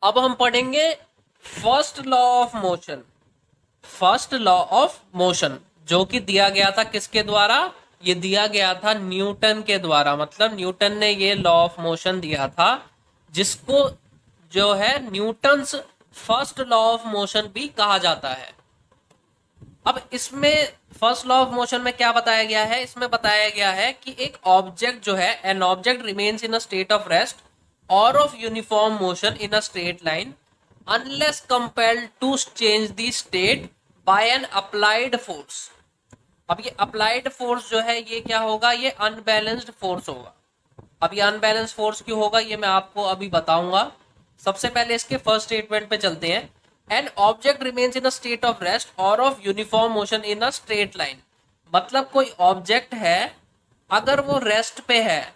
अब हम पढ़ेंगे first law of motion. First law of motion जो कि दिया गया था किसके द्वारा? ये दिया गया था न्यूटन के द्वारा। मतलब न्यूटन ने ये लॉ ऑफ मोशन दिया था, जिसको जो है Newton's first law of motion भी कहा जाता है। अब इसमें फर्स्ट लॉ ऑफ मोशन में क्या बताया गया है? इसमें बताया गया है कि एक ऑब्जेक्ट जो है, an object remains in a state of rest और of uniform motion in a straight line unless compelled to change the state by an applied force. अब ये अप्लाइड फोर्स जो है ये क्या होगा? ये अनबैलेंस्ड फोर्स होगा। अब ये अनबैलेंस फोर्स क्यों होगा ये मैं आपको अभी बताऊंगा। सबसे पहले इसके फर्स्ट स्टेटमेंट पे चलते हैं। An object remains in a state of rest और of uniform motion in a straight line. मतलब कोई ऑब्जेक्ट है, अगर वो रेस्ट पे है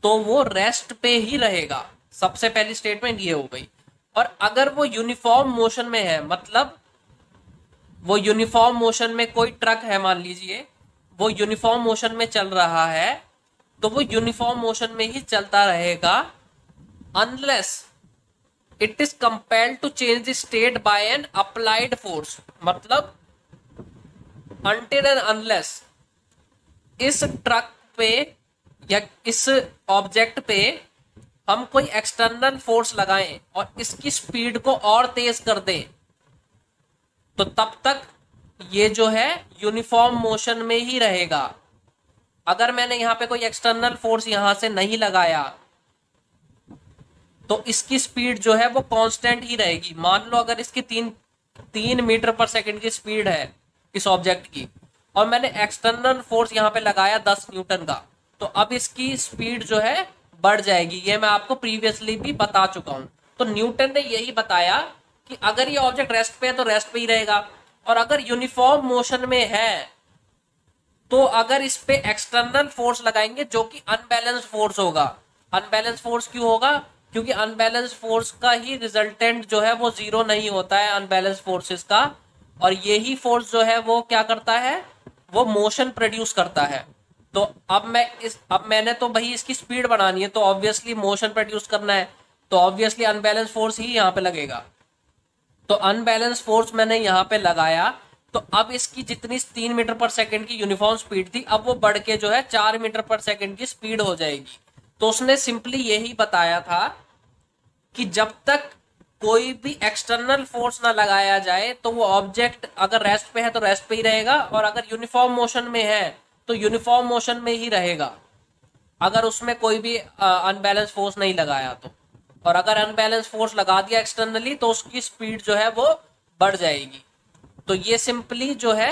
तो वो रेस्ट पे ही रहेगा। सबसे पहली स्टेटमेंट ये हो गई। और अगर वो यूनिफॉर्म मोशन में है, मतलब वो यूनिफॉर्म मोशन में, कोई ट्रक है मान लीजिए, वो यूनिफॉर्म मोशन में चल रहा है, तो वो यूनिफॉर्म मोशन में ही चलता रहेगा unless it is compelled to change the state by an applied force. मतलब अनटिल एंड अनलेस इस ट्रक पे या इस ऑब्जेक्ट पे हम कोई एक्सटर्नल फोर्स लगाएं और इसकी स्पीड को और तेज कर दें, तो तब तक ये जो है यूनिफॉर्म मोशन में ही रहेगा। अगर मैंने यहाँ पे कोई एक्सटर्नल फोर्स यहां से नहीं लगाया तो इसकी स्पीड जो है वो कांस्टेंट ही रहेगी। मान लो अगर इसकी 3 मीटर पर सेकंड की स्पीड है इस ऑब्जेक्ट की, और मैंने एक्सटर्नल फोर्स यहाँ पे लगाया 10 न्यूटन का, तो अब इसकी स्पीड जो है बढ़ जाएगी। ये मैं आपको प्रीवियसली भी बता चुका हूं। तो न्यूटन ने यही बताया कि अगर ये ऑब्जेक्ट रेस्ट पे है तो रेस्ट पे ही रहेगा, और अगर यूनिफॉर्म मोशन में है तो अगर इस पे एक्सटर्नल फोर्स लगाएंगे जो कि अनबैलेंस्ड फोर्स होगा। अनबैलेंस फोर्स क्यों होगा? क्योंकि अनबैलेंस फोर्स का ही रिजल्टेंट जो है वो जीरो नहीं होता है अनबैलेंस फोर्सेस का, और यही फोर्स जो है वो क्या करता है? वो मोशन प्रोड्यूस करता है। तो अब मैंने तो भाई इसकी स्पीड बढ़ानी है, तो ऑब्वियसली मोशन प्रोड्यूस करना है, तो ऑब्वियसली अनबैलेंस फोर्स ही यहाँ पे लगेगा। तो अनबैलेंस फोर्स मैंने यहाँ पे लगाया, तो अब इसकी जितनी 3 मीटर पर सेकंड की यूनिफॉर्म स्पीड थी, अब वो बढ़ के जो है 4 मीटर पर सेकंड की स्पीड हो जाएगी। तो उसने सिंपली यही बताया था कि जब तक कोई भी एक्सटर्नल फोर्स ना लगाया जाए तो वो ऑब्जेक्ट अगर रेस्ट पे है तो रेस्ट पे ही रहेगा, और अगर यूनिफॉर्म मोशन में है तो यूनिफॉर्म मोशन में ही रहेगा, अगर उसमें कोई भी अनबैलेंस फोर्स नहीं लगाया तो। और अगर अनबैलेंस फोर्स लगा दिया एक्सटर्नली तो उसकी स्पीड जो है वो बढ़ जाएगी। तो ये सिंपली जो है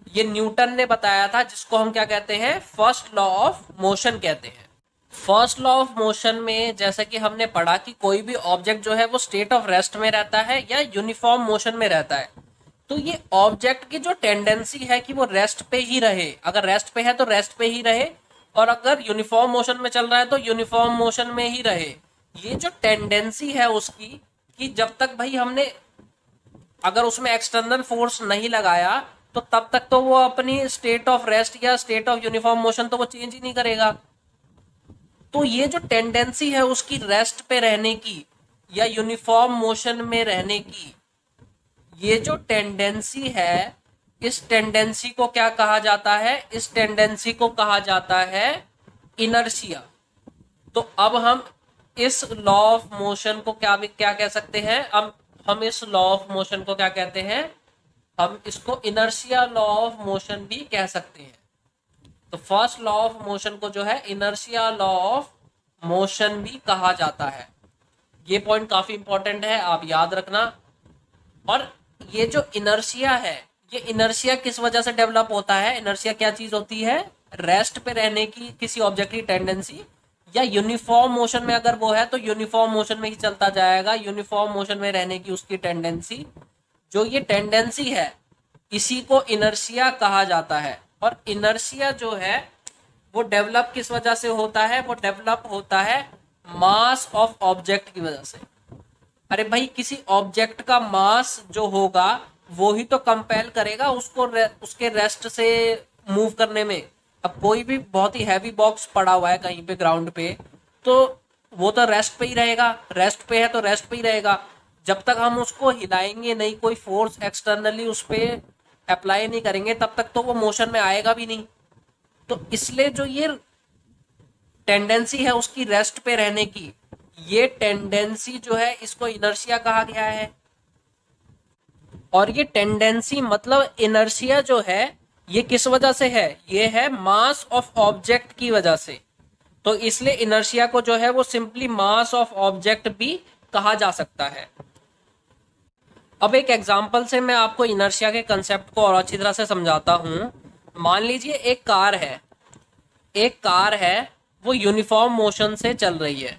ये न्यूटन ने बताया था, जिसको हम क्या कहते हैं? फर्स्ट लॉ ऑफ मोशन कहते हैं। फर्स्ट लॉ ऑफ मोशन में जैसा कि हमने पढ़ा कि कोई भी ऑब्जेक्ट जो है वो स्टेट ऑफ रेस्ट में रहता है या यूनिफॉर्म मोशन में रहता है, तो ये ऑब्जेक्ट की जो टेंडेंसी है कि वो रेस्ट पे ही रहे, अगर रेस्ट पे है तो रेस्ट पे ही रहे, और अगर यूनिफॉर्म मोशन में चल रहा है तो यूनिफॉर्म मोशन में ही रहे। ये जो टेंडेंसी है उसकी, कि जब तक भाई हमने अगर उसमें एक्सटर्नल फोर्स नहीं लगाया तो तब तक तो वो अपनी स्टेट ऑफ रेस्ट या स्टेट ऑफ यूनिफॉर्म मोशन तो वो चेंज ही नहीं करेगा। तो ये जो टेंडेंसी है उसकी रेस्ट पे रहने की या यूनिफॉर्म मोशन में रहने की, ये जो टेंडेंसी है, इस टेंडेंसी को क्या कहा जाता है? इस टेंडेंसी को कहा जाता है इनर्शिया। तो अब हम इस लॉ ऑफ मोशन को क्या कह सकते हैं? हम इस लॉ ऑफ मोशन को क्या कहते हैं? हम इसको इनर्शिया लॉ ऑफ मोशन भी कह सकते हैं। तो फर्स्ट लॉ ऑफ मोशन को जो है इनर्शिया लॉ ऑफ मोशन भी कहा जाता है। ये पॉइंट काफी इंपॉर्टेंट है, आप याद रखना। और ये जो इनर्शिया है, ये इनर्शिया किस वजह से डेवलप होता है? इनर्शिया क्या चीज होती है? रेस्ट पे रहने की किसी ऑब्जेक्ट की टेंडेंसी, या यूनिफॉर्म मोशन में अगर वो है तो यूनिफॉर्म मोशन में ही चलता जाएगा, यूनिफॉर्म मोशन में रहने की उसकी टेंडेंसी। जो ये टेंडेंसी है इसी को इनर्शिया कहा जाता है। और इनर्शिया जो है वो डेवलप किस वजह से होता है? वो डेवलप होता है मास ऑफ ऑब्जेक्ट की वजह से। अरे भाई किसी ऑब्जेक्ट का मास जो होगा वो ही तो कंपेल करेगा उसको उसके रेस्ट से मूव करने में। अब कोई भी बहुत ही हैवी बॉक्स पड़ा हुआ है कहीं पे ग्राउंड पे, तो वो तो रेस्ट पे ही रहेगा, रेस्ट पे है तो रेस्ट पे ही रहेगा। जब तक हम उसको हिलाएंगे नहीं, कोई फोर्स एक्सटर्नली उस पर अप्लाई नहीं करेंगे, तब तक तो वो मोशन में आएगा भी नहीं। तो इसलिए जो ये टेंडेंसी है उसकी रेस्ट पे रहने की, ये टेंडेंसी जो है इसको इनर्शिया कहा गया है। और ये टेंडेंसी मतलब इनर्शिया जो है ये किस वजह से है, ये है मास ऑफ ऑब्जेक्ट की वजह से। तो इसलिए इनर्शिया को जो है वो सिंपली मास ऑफ ऑब्जेक्ट भी कहा जा सकता है। अब एक एग्जांपल से मैं आपको इनर्शिया के कंसेप्ट को और अच्छी तरह से समझाता हूं। मान लीजिए एक कार है, एक कार है, वो यूनिफॉर्म मोशन से चल रही है,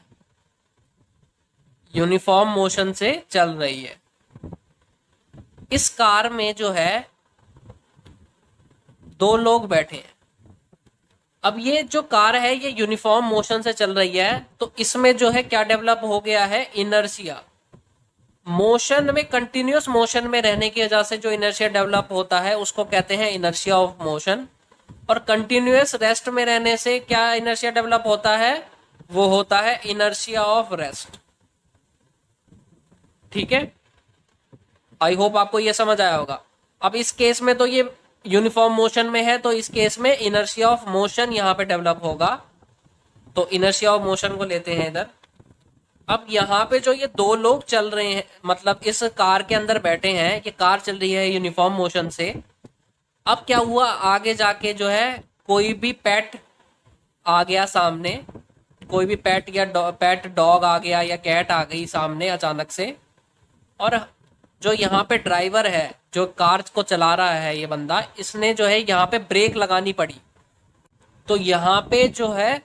यूनिफॉर्म मोशन से चल रही है। इस कार में जो है दो लोग बैठे हैं। अब ये जो कार है ये यूनिफॉर्म मोशन से चल रही है, तो इसमें जो है क्या डेवलप हो गया है, इनर्शिया। मोशन में, कंटिन्यूअस मोशन में रहने की वजह से जो इनर्शिया डेवलप होता है उसको कहते हैं इनर्शिया ऑफ मोशन। और कंटिन्यूअस रेस्ट में रहने से क्या इनर्शिया डेवलप होता है, वो होता है इनर्शिया ऑफ रेस्ट। ठीक है, आई होप आपको ये समझ आया होगा। अब इस केस में तो ये यूनिफॉर्म मोशन में है, तो इस केस में इनर्शिया ऑफ मोशन यहां पे डेवलप होगा। तो इनर्शिया ऑफ मोशन को लेते हैं इधर। अब यहाँ पे जो ये दो लोग चल रहे हैं, मतलब इस कार के अंदर बैठे हैं, ये कार चल रही है यूनिफॉर्म मोशन से। अब क्या हुआ, आगे जाके जो है कोई भी पेट आ गया सामने, कोई भी पेट या पेट डॉग आ गया या कैट आ गई सामने अचानक से। और जो यहाँ पे ड्राइवर है, जो कार को चला रहा है ये बंदा, इसने जो है यहाँ पे ब्रेक लगानी पड़ी। तो यहाँ पे जो है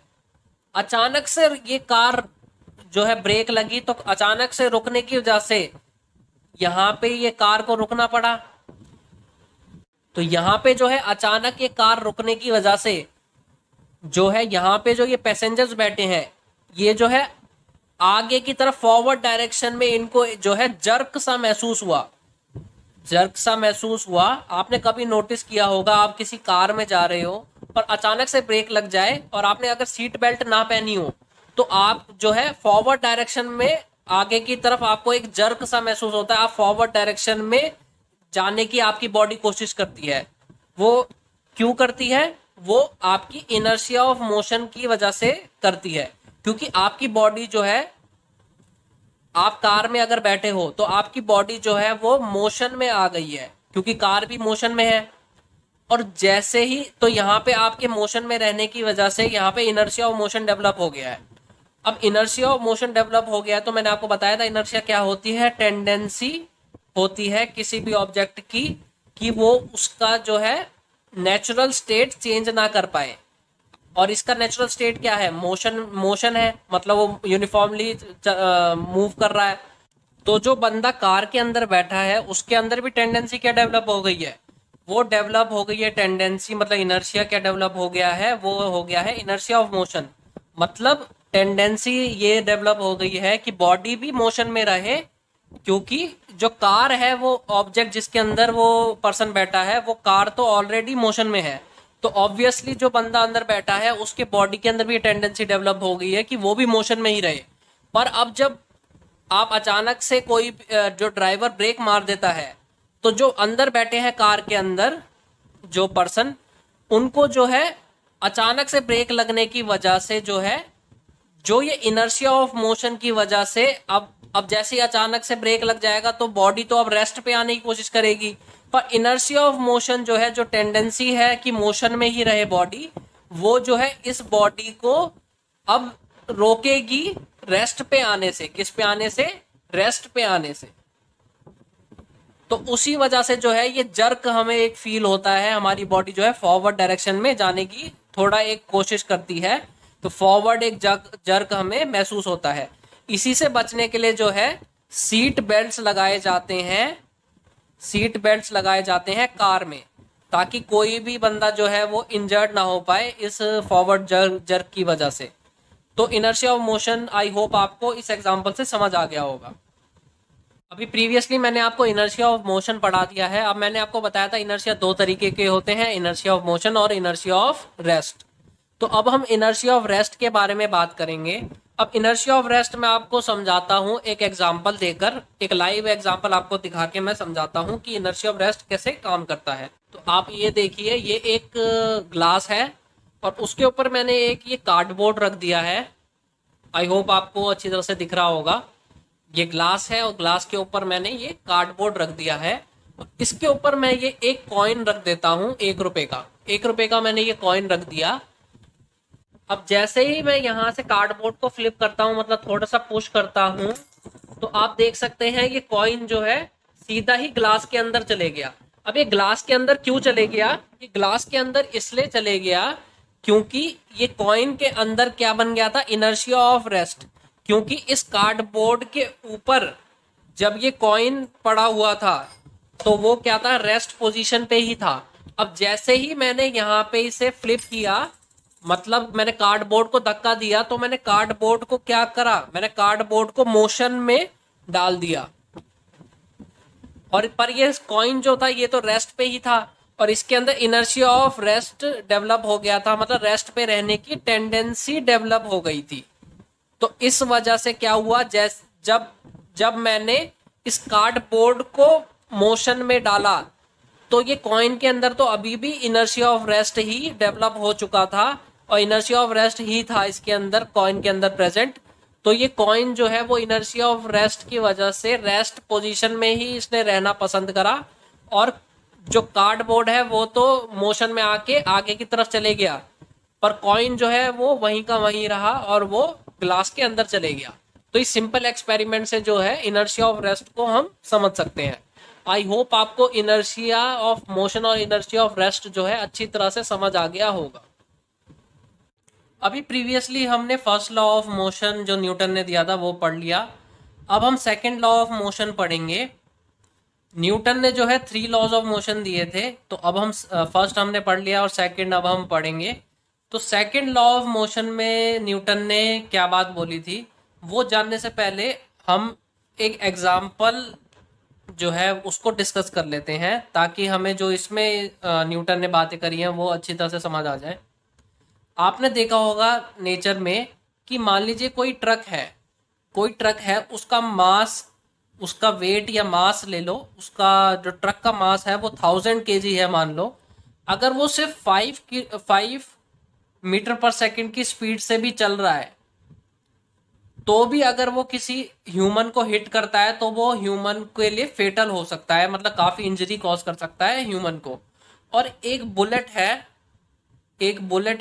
अचानक से ये कार जो है ब्रेक लगी, तो अचानक से रुकने की वजह से यहाँ पे ये कार को रुकना पड़ा। तो यहाँ पे जो है अचानक ये कार रुकने की वजह से जो है यहाँ पे जो ये पैसेंजर्स बैठे हैं, ये जो है आगे की तरफ फॉरवर्ड डायरेक्शन में इनको जो है जर्क सा महसूस हुआ, जर्क सा महसूस हुआ। आपने कभी नोटिस किया होगा, आप किसी कार में जा रहे हो और अचानक से ब्रेक लग जाए और आपने अगर सीट बेल्ट ना पहनी हो, तो आप जो है फॉरवर्ड डायरेक्शन में आगे की तरफ आपको एक जर्क सा महसूस होता है। आप फॉरवर्ड डायरेक्शन में जाने की आपकी बॉडी कोशिश करती है। वो क्यों करती है, वो आपकी इनर्शिया ऑफ मोशन की वजह से करती है। क्योंकि आपकी बॉडी जो है, आप कार में अगर बैठे हो तो आपकी बॉडी जो है वो मोशन में आ गई है, क्योंकि कार भी मोशन में है। और जैसे ही, तो यहाँ पे आपके मोशन में रहने की वजह से यहाँ पे इनर्शिया ऑफ मोशन डेवलप हो गया है। अब इनर्शिया ऑफ मोशन डेवलप हो गया, तो मैंने आपको बताया था इनर्शिया क्या होती है, टेंडेंसी होती है किसी भी ऑब्जेक्ट की कि वो उसका जो है नेचुरल स्टेट चेंज ना कर पाए। और इसका नेचुरल स्टेट क्या है, मोशन, मोशन है, मतलब वो यूनिफॉर्मली मूव कर रहा है। तो जो बंदा कार के अंदर बैठा है उसके अंदर भी टेंडेंसी क्या डेवलप हो गई है, वो डेवलप हो गई है टेंडेंसी, मतलब इनर्शिया क्या डेवलप हो गया है, वो हो गया है इनर्शिया ऑफ मोशन। मतलब टेंडेंसी ये डेवलप हो गई है कि बॉडी भी मोशन में रहे, क्योंकि जो कार है, वो ऑब्जेक्ट जिसके अंदर वो पर्सन बैठा है, वो कार तो ऑलरेडी मोशन में है। तो ऑब्वियसली जो बंदा अंदर बैठा है उसके बॉडी के अंदर भी टेंडेंसी डेवलप हो गई है कि वो भी मोशन में ही रहे। पर अब जब आप अचानक से कोई जो ड्राइवर ब्रेक मार देता है, तो जो अंदर बैठे हैं कार के अंदर जो पर्सन, उनको जो है अचानक से ब्रेक लगने की वजह से जो है, जो ये इनर्शिया ऑफ मोशन की वजह से, अब जैसे ही अचानक से ब्रेक लग जाएगा तो बॉडी तो अब रेस्ट पे आने की कोशिश करेगी। पर इनर्शिया ऑफ मोशन जो है, जो टेंडेंसी है कि मोशन में ही रहे बॉडी, वो जो है इस बॉडी को अब रोकेगी रेस्ट पे आने से। किस पे आने से, रेस्ट पे आने से। तो उसी वजह से जो है ये जर्क हमें एक फील होता है, हमारी बॉडी जो है फॉरवर्ड डायरेक्शन में जाने की थोड़ा एक कोशिश करती है, तो फॉरवर्ड एक जर्क हमें महसूस होता है। इसी से बचने के लिए जो है सीट बेल्ट्स लगाए जाते हैं, सीट बेल्ट्स लगाए जाते हैं कार में, ताकि कोई भी बंदा जो है वो इंजर्ड ना हो पाए इस फॉरवर्ड जर्क की वजह से। तो inertia of motion, I hope आपको इस एग्जांपल से समझ आ गया होगा। अभी प्रीवियसली मैंने आपको इनर्शिया ऑफ मोशन पढ़ा दिया है। अब मैंने आपको बताया था इनर्शिया दो तरीके के होते हैं, इनर्शिया ऑफ मोशन और इनर्शिया ऑफ रेस्ट। तो अब हम इनर्शिया ऑफ रेस्ट के बारे में बात करेंगे। अब इनर्शिया ऑफ रेस्ट मैं आपको समझाता हूँ एक एग्जांपल देकर, एक लाइव एग्जांपल आपको दिखा के मैं समझाता हूँ कि इनर्शिया ऑफ रेस्ट कैसे काम करता है। तो आप ये देखिए, ये एक ग्लास है और उसके ऊपर मैंने एक ये कार्डबोर्ड रख दिया है। आई होप आपको अच्छी तरह से दिख रहा होगा। ये ग्लास है और ग्लास के ऊपर मैंने ये कार्डबोर्ड रख दिया है। इसके ऊपर मैं ये एक कॉइन रख देता हूँ, 1 रुपए का। 1 रुपए का मैंने ये कॉइन रख दिया। अब जैसे ही मैं यहाँ से कार्डबोर्ड को फ्लिप करता हूँ, मतलब थोड़ा सा पुश करता हूँ, तो आप देख सकते हैं ये कॉइन जो है सीधा ही ग्लास के अंदर चले गया। अब ये ग्लास के अंदर क्यों चले गया? ये ग्लास के अंदर इसलिए चले गया क्योंकि ये कॉइन के अंदर क्या बन गया था? Inertia of rest. क्योंकि इस कार्डबोर्ड के ऊपर जब ये कॉइन पड़ा हुआ था तो वो क्या था? रेस्ट पोजीशन पे ही था। अब जैसे ही मैंने यहाँ पे इसे फ्लिप किया, मतलब मैंने कार्डबोर्ड को धक्का दिया, तो मैंने कार्डबोर्ड को क्या करा? मैंने कार्डबोर्ड को मोशन में डाल दिया। और पर ये कॉइन जो था ये तो रेस्ट पे ही था और इसके अंदर इनर्शिया ऑफ रेस्ट डेवलप हो गया था, मतलब रेस्ट पे रहने की टेंडेंसी डेवलप हो गई थी। तो इस वजह से क्या हुआ, जब जब मैंने इस कार्डबोर्ड को मोशन में डाला तो ये कॉइन के अंदर तो अभी भी inertia of rest he develop हो चुका था और इनर्शिया ऑफ रेस्ट ही था इसके अंदर, कॉइन के अंदर प्रेजेंट। तो ये कॉइन जो है वो इनर्शिया ऑफ रेस्ट की वजह से रेस्ट पोजीशन में ही इसने रहना पसंद करा और जो कार्डबोर्ड है वो तो मोशन में आके आगे की तरफ चले गया, पर कॉइन जो है वो वहीं का वहीं रहा और वो ग्लास के अंदर चले गया। तो इस सिंपल एक्सपेरिमेंट से जो है इनर्शिया ऑफ रेस्ट को हम समझ सकते हैं। आई होप आपको इनर्शिया ऑफ मोशन और इनर्शिया ऑफ रेस्ट जो है अच्छी तरह से समझ आ गया होगा। अभी प्रीवियसली हमने फर्स्ट लॉ ऑफ मोशन जो न्यूटन ने दिया था वो पढ़ लिया। अब हम सेकंड लॉ ऑफ मोशन पढ़ेंगे। न्यूटन ने जो है 3 लॉज ऑफ मोशन दिए थे, तो अब हम फर्स्ट हमने पढ़ लिया और सेकंड अब हम पढ़ेंगे। तो सेकंड लॉ ऑफ मोशन में न्यूटन ने क्या बात बोली थी वो जानने से पहले हम एक एग्जाम्पल जो है उसको डिस्कस कर लेते हैं ताकि हमें जो इसमें न्यूटन ने बातें करी हैं वो अच्छी तरह से समझ आ जाए। आपने देखा होगा नेचर में कि मान लीजिए कोई ट्रक है, उसका मास, उसका वेट या मास ले लो, उसका जो ट्रक का मास है वो 1000 kg है मान लो। अगर वो सिर्फ 5 मीटर पर सेकंड की स्पीड से भी चल रहा है तो भी अगर वो किसी ह्यूमन को हिट करता है तो वो ह्यूमन के लिए फेटल हो सकता है, मतलब काफी इंजरी कॉज कर सकता है ह्यूमन को। और एक बुलेट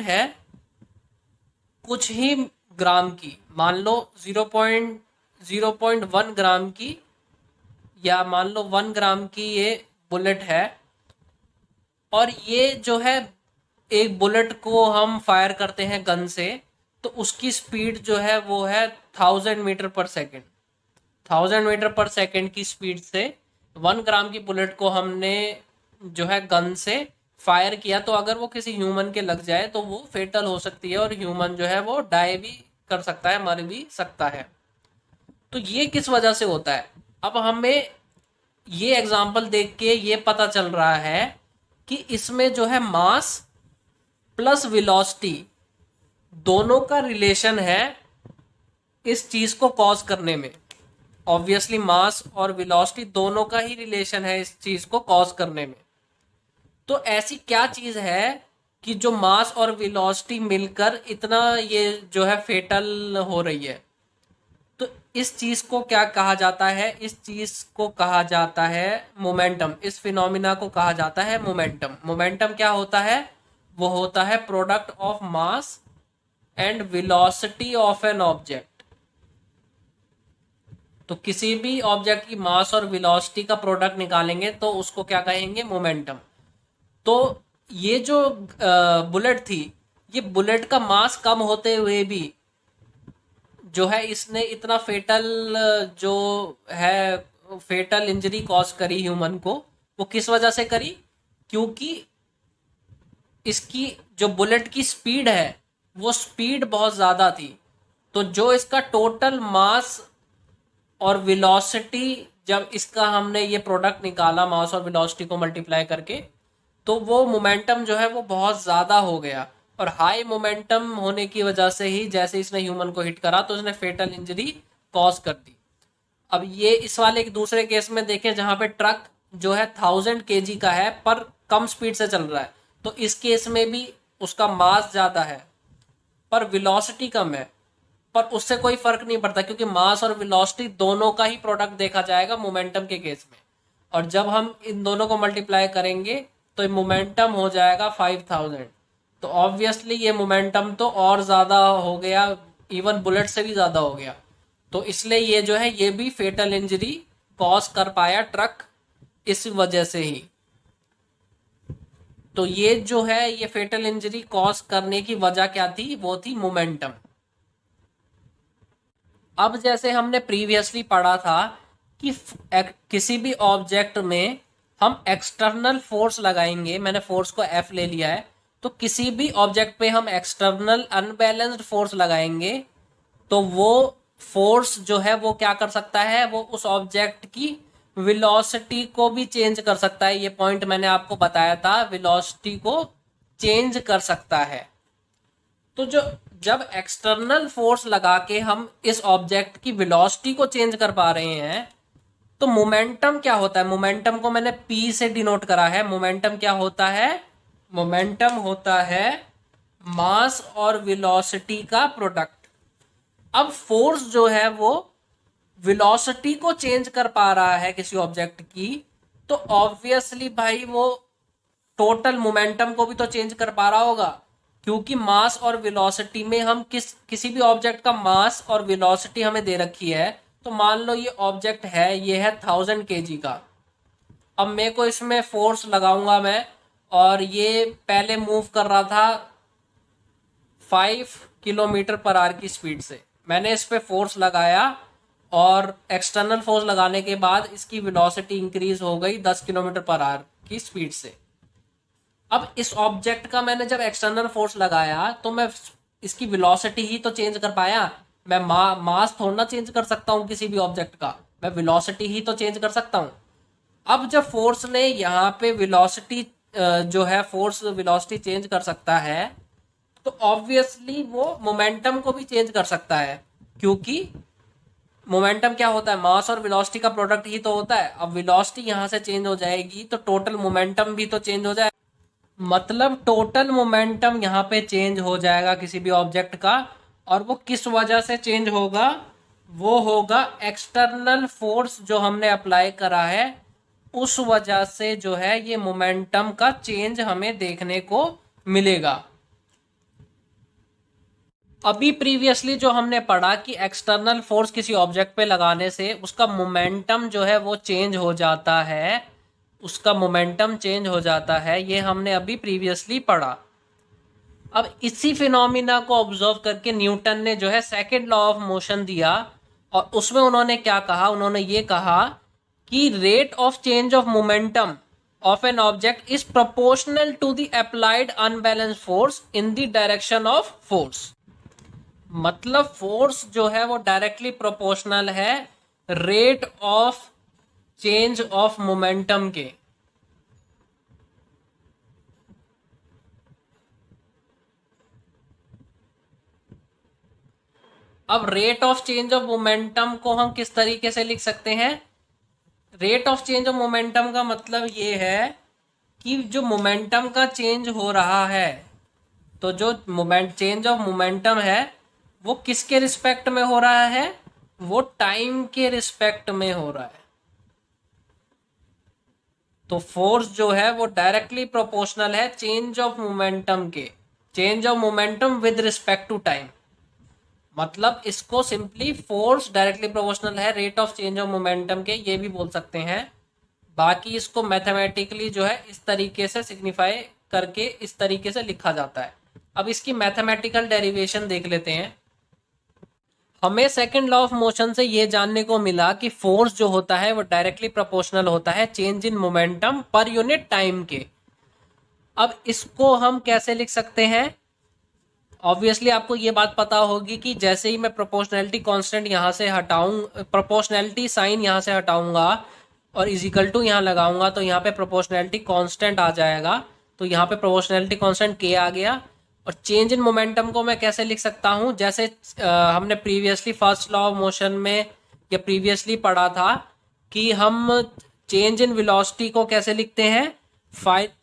है कुछ ही ग्राम की, मान लो 0.1 ग्राम की या मान लो 1 ग्राम की ये बुलेट है। और ये जो है एक बुलेट को हम फायर करते हैं गन से, तो उसकी स्पीड जो है वो है 1000 मीटर पर सेकेंड। 1000 मीटर पर सेकेंड की स्पीड से 1 ग्राम की बुलेट को हमने जो है गन से फायर किया, तो अगर वो किसी ह्यूमन के लग जाए तो वो फेटल हो सकती है और ह्यूमन जो है वो डाई भी कर सकता है, मर भी सकता है। तो ये किस वजह से होता है? अब हमें ये एग्जाम्पल देख के ये पता चल रहा है कि इसमें जो है मास प्लस वेलोसिटी दोनों का रिलेशन है इस चीज को कॉज करने में। ऑब्वियसली मास और वेलोसिटी दोनों का ही रिलेशन है इस चीज को कॉज करने में। तो ऐसी क्या चीज है कि जो मास और वेलोसिटी मिलकर इतना ये जो है फेटल हो रही है? तो इस चीज को क्या कहा जाता है? इस चीज को कहा जाता है मोमेंटम। इस फिनोमिना को कहा जाता है मोमेंटम। मोमेंटम क्या होता है? वो होता है product of mass and velocity of an object. तो किसी भी ऑब्जेक्ट की मास और वेलोसिटी का प्रोडक्ट निकालेंगे तो उसको क्या कहेंगे? मोमेंटम। तो ये जो बुलेट थी, ये बुलेट का मास कम होते हुए भी जो है इसने इतना जो है फेटल इंजरी कॉज करी ह्यूमन को। वो किस वजह से करी? क्योंकि इसकी जो बुलेट की स्पीड है वो स्पीड बहुत ज्यादा थी। तो जो इसका टोटल मास और वेलोसिटी, जब इसका हमने ये प्रोडक्ट निकाला मास और वेलोसिटी को मल्टीप्लाई करके, तो वो मोमेंटम जो है वो बहुत ज्यादा हो गया। और हाई मोमेंटम होने की वजह से ही जैसे इसने ह्यूमन को हिट करा तो उसने फेटल इंजरी कॉज कर दी। अब ये इस वाले एक दूसरे केस में देखें जहां पे ट्रक जो है 1000 kg का है पर कम स्पीड से चल रहा है, तो इस केस में भी उसका मास ज्यादा है पर वेलोसिटी कम है, पर उससे कोई फर्क नहीं पड़ता क्योंकि मास और वेलोसिटी दोनों का ही प्रोडक्ट देखा जाएगा मोमेंटम के केस में। और जब हम इन दोनों को मल्टीप्लाई करेंगे तो मोमेंटम हो जाएगा 5000। तो ऑब्वियसली ये मोमेंटम तो और ज्यादा हो गया, इवन बुलेट से भी ज्यादा हो गया। तो इसलिए ये जो है ये भी फेटल इंजरी कॉज कर पाया ट्रक इस वजह से ही। तो ये जो है ये फेटल इंजरी कॉज करने की वजह क्या थी, वो थी मोमेंटम। अब जैसे हमने प्रीवियसली पढ़ा था कि किसी भी ऑब्जेक्ट में हम एक्सटर्नल फोर्स लगाएंगे, मैंने फोर्स को एफ ले लिया है, तो किसी भी ऑब्जेक्ट पे हम एक्सटर्नल अनबैलेंस्ड फोर्स लगाएंगे तो वो फोर्स जो है वो क्या कर सकता है, वो उस ऑब्जेक्ट की वेलोसिटी को भी चेंज कर सकता है। ये पॉइंट मैंने आपको बताया था, वेलोसिटी को चेंज कर सकता है। तो जो जब एक्सटर्नल फोर्स लगा के हम इस ऑब्जेक्ट की वेलोसिटी को चेंज कर पा रहे हैं तो मोमेंटम क्या होता है, मोमेंटम को मैंने पी से डिनोट करा है। मोमेंटम क्या होता है, मोमेंटम होता है मास और वेलोसिटी का प्रोडक्ट। अब फोर्स जो है वो वेलोसिटी को चेंज कर पा रहा है किसी ऑब्जेक्ट की, तो ऑब्वियसली भाई वो टोटल मोमेंटम को भी तो चेंज कर पा रहा होगा, क्योंकि मास और वेलोसिटी में हम किसी भी ऑब्जेक्ट का मास और वेलोसिटी हमें दे रखी है। तो मान लो ये ऑब्जेक्ट है, ये है 1000 kg का। अब मेरे को इसमें फोर्स लगाऊंगा मैं, और ये पहले मूव कर रहा था 5 किलोमीटर पर आवर की स्पीड से। मैंने इस पे फोर्स लगाया और एक्सटर्नल फोर्स लगाने के बाद इसकी वेलोसिटी इंक्रीज हो गई 10 किलोमीटर पर आवर की स्पीड से। अब इस ऑब्जेक्ट का मैंने जब एक्सटर्नल फोर्स लगाया तो मैं इसकी वेलोसिटी ही तो चेंज कर पाया। मैं मास थोड़ा ना चेंज कर सकता हूँ किसी भी ऑब्जेक्ट का, मैं वेलोसिटी ही तो चेंज कर सकता हूँ। अब जब फोर्स ने यहाँ पे वेलोसिटी जो है फोर्स वेलोसिटी चेंज कर सकता है तो ऑब्वियसली वो मोमेंटम को भी चेंज कर सकता है, क्योंकि मोमेंटम क्या होता है, मास और वेलोसिटी का प्रोडक्ट ही तो होता है। अब वेलोसिटी यहाँ से चेंज हो जाएगी तो टोटल मोमेंटम भी तो चेंज हो जाएगा, मतलब टोटल मोमेंटम यहाँ पे चेंज हो जाएगा किसी भी ऑब्जेक्ट का। और वो किस वजह से चेंज होगा, वो होगा एक्सटर्नल फोर्स जो हमने अप्लाई करा है, उस वजह से जो है ये मोमेंटम का चेंज हमें देखने को मिलेगा। अभी प्रीवियसली जो हमने पढ़ा कि एक्सटर्नल फोर्स किसी ऑब्जेक्ट पे लगाने से उसका मोमेंटम जो है वो चेंज हो जाता है, उसका मोमेंटम चेंज हो जाता है, ये हमने अभी प्रीवियसली पढ़ा। अब इसी फिनोमिना को ऑब्जर्व करके न्यूटन ने जो है सेकंड लॉ ऑफ मोशन दिया, और उसमें उन्होंने क्या कहा, उन्होंने ये कहा कि rate of change of momentum of an object is proportional to the applied unbalance force in the direction of force. मतलब फोर्स जो है वो डायरेक्टली प्रोपोर्शनल है rate of change of momentum के। अब rate of change of momentum को हम किस तरीके से लिख सकते हैं, rate of change of momentum का मतलब ये है कि जो मोमेंटम का चेंज हो रहा है, तो जो चेंज ऑफ मोमेंटम है वो किसके रिस्पेक्ट में हो रहा है, वो टाइम के रिस्पेक्ट में हो रहा है। तो फोर्स जो है वो डायरेक्टली प्रोपोर्शनल है चेंज ऑफ मोमेंटम के, change of momentum with respect to time. मतलब इसको सिंपली फोर्स डायरेक्टली प्रोपोर्शनल है rate of change of momentum के, ये भी बोल सकते हैं। बाकी इसको मैथमेटिकली जो है इस तरीके से सिग्निफाई करके इस तरीके से लिखा जाता है। अब इसकी मैथमेटिकल डेरिवेशन देख लेते हैं। हमें सेकंड लॉ ऑफ मोशन से ये जानने को मिला कि फोर्स जो होता है वो डायरेक्टली प्रोपोर्शनल होता है change in momentum per unit time के। अब इसको हम कैसे लिख सकते हैं, ऑब्वियसली आपको ये बात पता होगी कि जैसे ही मैं प्रोपोर्शनैलिटी कांस्टेंट यहाँ से हटाऊं, प्रोपोर्शनैलिटी साइन यहाँ से हटाऊंगा और इजिकल टू यहाँ लगाऊंगा तो यहाँ पे प्रोपोर्शनैलिटी कांस्टेंट आ जाएगा। तो यहाँ पे प्रोपोर्शनैलिटी कांस्टेंट के आ गया, और चेंज इन मोमेंटम को मैं कैसे लिख सकता हूं, जैसे हमने previously first law of motion में या प्रीवियसली पढ़ा था कि हम चेंज इन वेलोसिटी को कैसे लिखते हैं,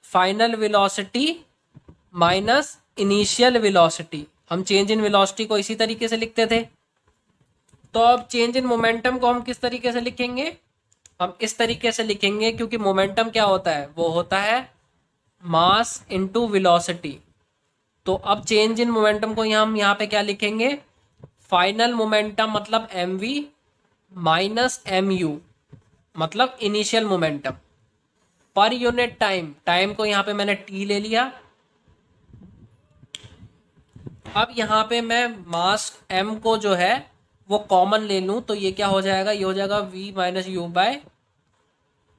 final velocity minus initial velocity. हम चेंज इन वेलोसिटी को इसी तरीके से लिखते थे। तो अब चेंज इन मोमेंटम को हम किस तरीके से लिखेंगे, हम इस तरीके से लिखेंगे, क्योंकि मोमेंटम क्या होता है, वो होता है मास इनटू वेलोसिटी। तो अब चेंज इन मोमेंटम को हम यहाँ पे क्या लिखेंगे, फाइनल मोमेंटम मतलब mv माइनस mu मतलब initial momentum per unit time. Time को यहाँ पे मैंने t ले लिया। अब यहाँ पे मैं मास m को जो है वो कॉमन ले लूं, तो ये क्या हो जाएगा, ये हो जाएगा v minus u by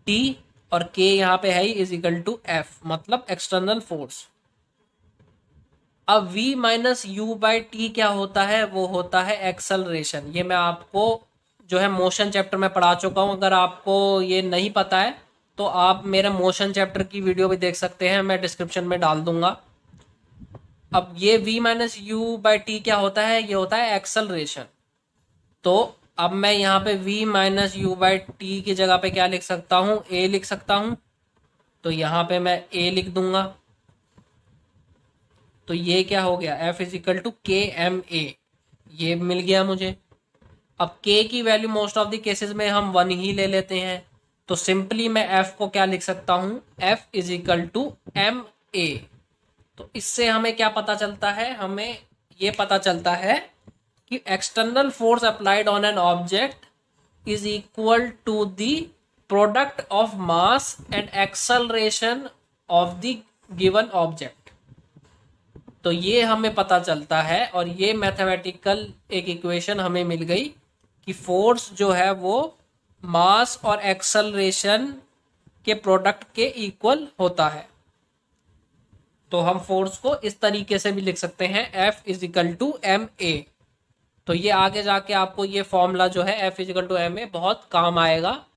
t, और k यहाँ पे है इज इक्वल टू f मतलब एक्सटर्नल फोर्स। अब v minus u by t क्या होता है, वो होता है एक्सेलरेशन। ये मैं आपको जो है मोशन चैप्टर में पढ़ा चुका हूँ। अगर आपको ये नहीं पता है तो आप मेरे मोशन चैप्टर की वीडियो भी देख सकते हैं, मैं डिस्क्रिप्शन में डाल दूंगा। अब ये v minus u by t क्या होता है, ये होता है एक्सेलरेशन। तो अब मैं यहाँ पे v minus u by T की जगह पे क्या लिख सकता हूँ, a लिख सकता हूँ। तो यहाँ पे मैं a लिख दूंगा। तो ये क्या हो गया, F इज इक्वल टू के एम ए, ये मिल गया मुझे। अब K की value most of the cases में हम 1 ही ले लेते हैं, तो सिंपली मैं F को क्या लिख सकता हूँ, F is equal to M A. तो इससे हमें क्या पता चलता है, हमें ये पता चलता है कि external force applied on an object is equal to the product of mass and acceleration of the given object. तो ये हमें पता चलता है, और ये मैथमेटिकल एक इक्वेशन हमें मिल गई कि फोर्स जो है वो मास और एक्सेलरेशन के प्रोडक्ट के इक्वल होता है। तो हम फोर्स को इस तरीके से भी लिख सकते हैं, F is equal to M A. तो ये आगे जाके आपको ये फॉर्मूला जो है F is equal to M A बहुत काम आएगा।